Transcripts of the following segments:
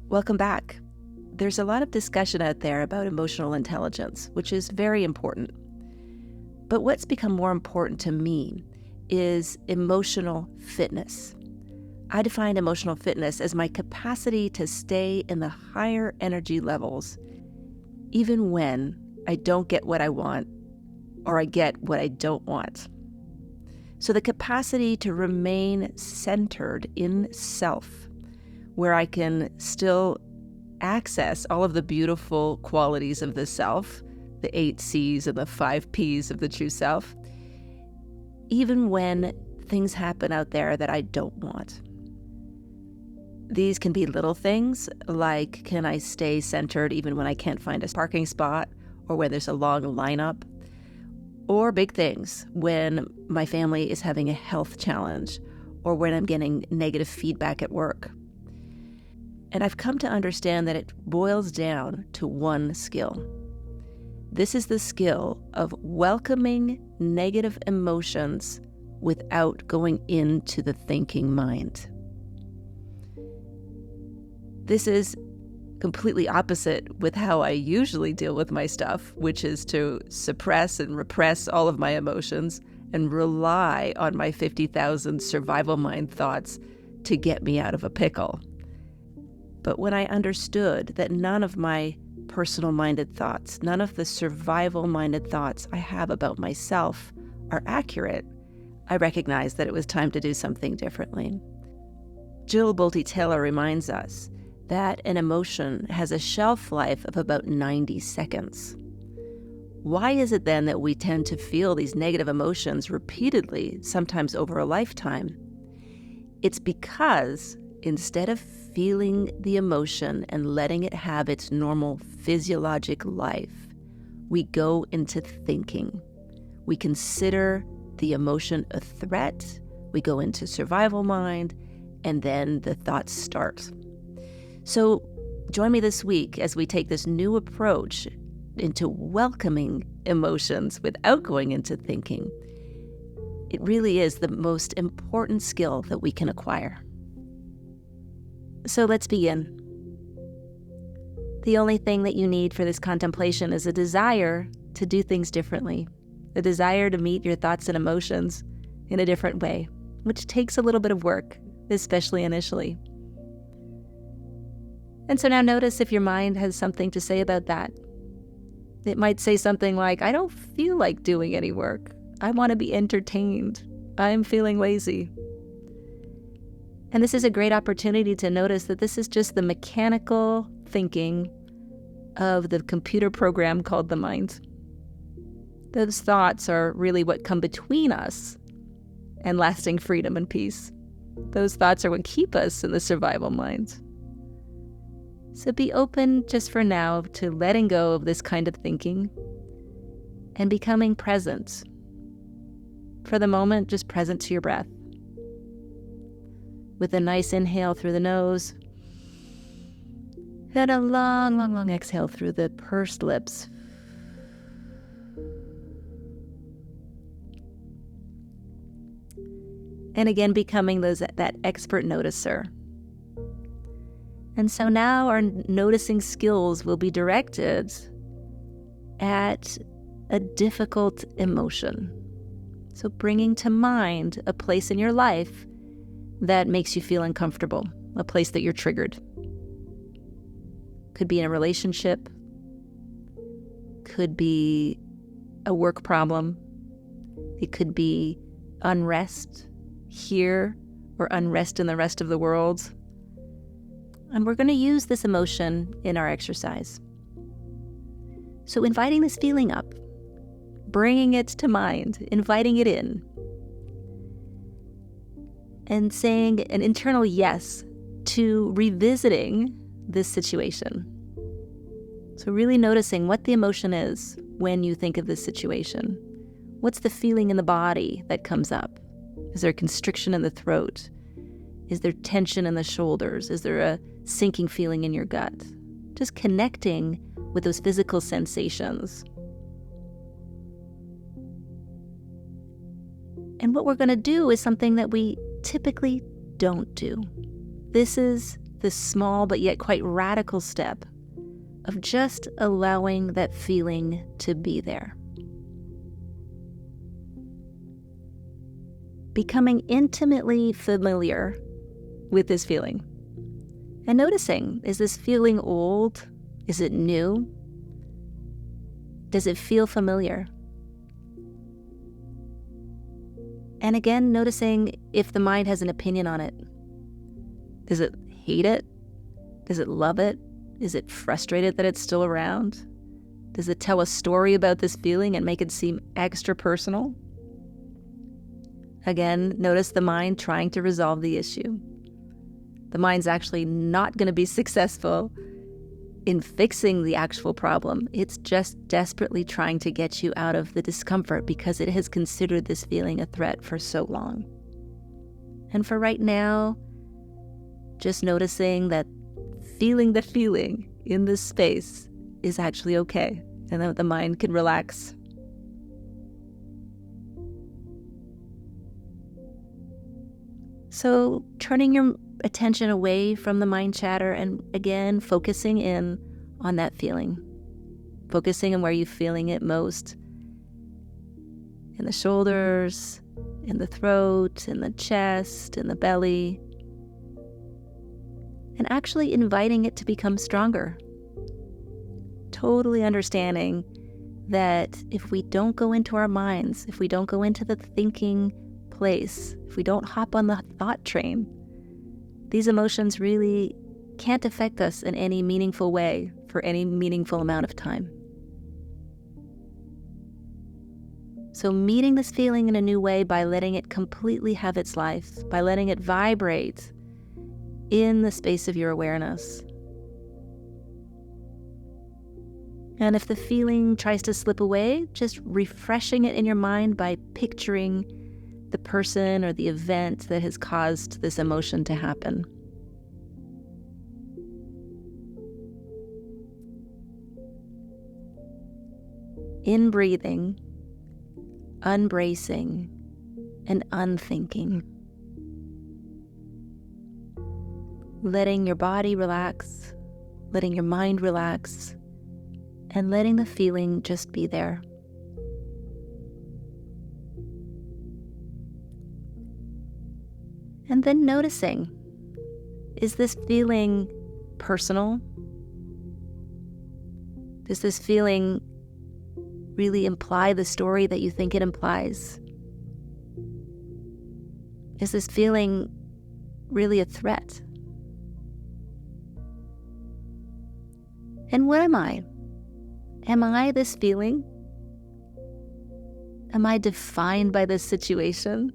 Welcome back. There's a lot of discussion out there about emotional intelligence, which is very important. But what's become more important to me is emotional fitness. I define emotional fitness as my capacity to stay in the higher energy levels, even when I don't get what I want or I get what I don't want. So the capacity to remain centered in self, where I can still access all of the beautiful qualities of the self, the 8 C's and the 5 P's of the true self, even when things happen out there that I don't want. These can be little things like, can I stay centered even when I can't find a parking spot or when there's a long lineup? Or big things, when my family is having a health challenge or when I'm getting negative feedback at work. And I've come to understand that it boils down to one skill. This is the skill of welcoming negative emotions without going into the thinking mind. This is completely opposite with how I usually deal with my stuff, which is to suppress and repress all of my emotions and rely on my 50,000 survival mind thoughts to get me out of a pickle. But when I understood that none of my personal-minded thoughts, none of the survival-minded thoughts I have about myself are accurate, I recognized that it was time to do something differently. Jill Bolte Taylor reminds us that an emotion has a shelf life of about 90 seconds. Why is it then that we tend to feel these negative emotions repeatedly, sometimes over a lifetime? It's because instead of feeling the emotion and letting it have its normal physiologic life, we go into thinking. We consider the emotion a threat, we go into survival mind, and then the thoughts start. So join me this week as we take this new approach into welcoming emotions without going into thinking. It really is the most important skill that we can acquire. So let's begin. The only thing that you need for this contemplation is a desire to do things differently, a desire to meet your thoughts and emotions in a different way, which takes a little bit of work, especially initially. And so now notice if your mind has something to say about that. It might say something like, I don't feel like doing any work. I want to be entertained. I'm feeling lazy. And this is a great opportunity to notice that this is just the mechanical thinking of the computer program called the mind. Those thoughts are really what come between us and lasting freedom and peace. Those thoughts are what keep us in the survival mind. So be open just for now to letting go of this kind of thinking and becoming present. For the moment, just present to your breath. With a nice inhale through the nose and a long, long, long exhale through the pursed lips. And again, becoming that expert noticer. And so now our noticing skills will be directed at a difficult emotion. So bringing to mind a place in your life that makes you feel uncomfortable, a place that you're triggered. Could be in a relationship, could be a work problem, it could be unrest here or unrest in the rest of the world. And we're going to use this emotion in our exercise. So inviting this feeling up, bringing it to mind, inviting it in, and saying an internal yes to revisiting this situation. So really noticing what the emotion is when you think of this situation. What's the feeling in the body that comes up? Is there a constriction in the throat? Is there tension in the shoulders? Is there a sinking feeling in your gut? Just connecting with those physical sensations. And what we're going to do is something that we typically don't do. This is this small but yet quite radical step of just allowing that feeling to be there. Becoming intimately familiar with this feeling. And noticing, is this feeling old? Is it new? Does it feel familiar? And again, noticing if the mind has an opinion on it. Does it hate it? Does it love it? Is it frustrated that it's still around? Does it tell a story about this feeling and make it seem extra personal? Again, notice the mind trying to resolve the issue. The mind's actually not going to be successful in fixing the actual problem. It's just desperately trying to get you out of the discomfort because it has considered this feeling a threat for so long. And for right now, just noticing that feeling the feeling in this space is actually okay, and that the mind can relax. So turning your attention away from the mind chatter and again focusing in on that feeling. Focusing on where you're feeling it most. In the shoulders, in the throat, in the chest, in the belly. And actually inviting it to become stronger. Totally understanding that if we don't go into our minds, if we don't go into the thinking place, if we don't hop on the thought train, these emotions really can't affect us in any meaningful way for any meaningful amount of time. So meeting this feeling in a new way by letting it completely have its life, by letting it vibrate in the space of your awareness. And if the feeling tries to slip away, just refreshing it in your mind by picturing the person or the event that has caused this emotion to happen. In breathing, unbracing, and unthinking. Letting your body relax, letting your mind relax, and letting the feeling just be there. And then noticing, is this feeling personal? Does this feeling really imply the story that you think it implies? Is this feeling really a threat? And what am I? Am I this feeling? Am I defined by this situation?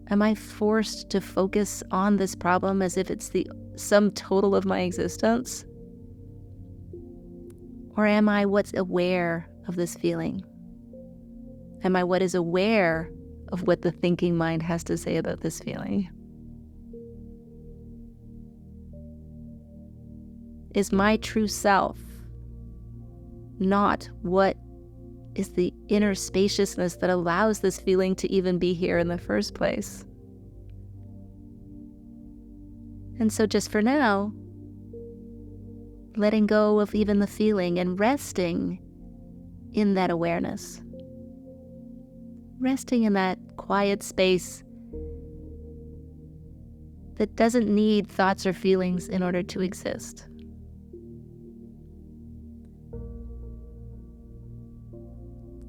Am I forced to focus on this problem as if it's the sum total of my existence? Or am I what's aware of this feeling? Am I what is aware of what the thinking mind has to say about this feeling? Is my true self not what is the inner spaciousness that allows this feeling to even be here in the first place? And so just for now, letting go of even the feeling and resting in that awareness. Resting in that quiet space that doesn't need thoughts or feelings in order to exist.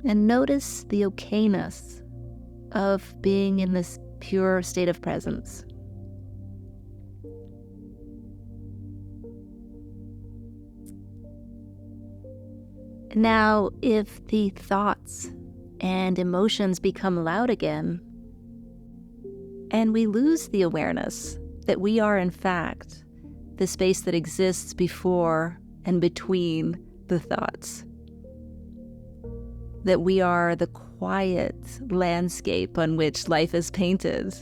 And notice the okayness of being in this pure state of presence. Now, if the thoughts and emotions become loud again, and we lose the awareness that we are, in fact, the space that exists before and between the thoughts, that we are the quiet landscape on which life is painted.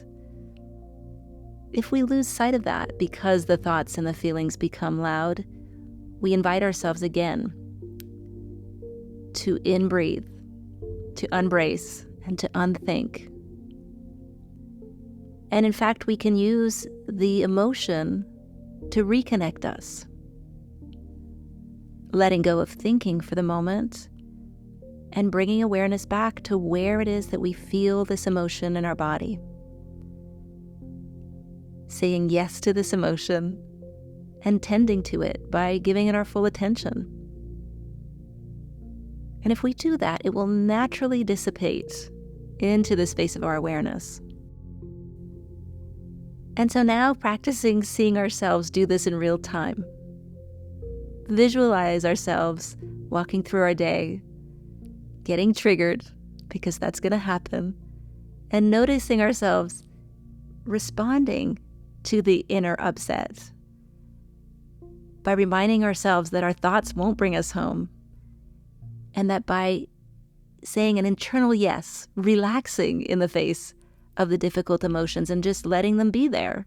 If we lose sight of that because the thoughts and the feelings become loud, we invite ourselves again to in-breathe, to unbrace, and to unthink. And in fact, we can use the emotion to reconnect us. Letting go of thinking for the moment and bringing awareness back to where it is that we feel this emotion in our body. Saying yes to this emotion and tending to it by giving it our full attention. And if we do that, it will naturally dissipate into the space of our awareness. And so now practicing seeing ourselves do this in real time. Visualize ourselves walking through our day, getting triggered, because that's going to happen, and noticing ourselves responding to the inner upset by reminding ourselves that our thoughts won't bring us home, and that by saying an internal yes, relaxing in the face of the difficult emotions and just letting them be there,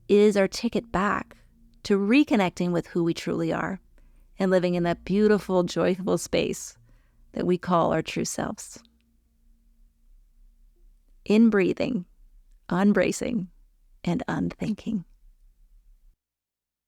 is our ticket back to reconnecting with who we truly are and living in that beautiful, joyful space that we call our true selves. In breathing, unbracing, and unthinking.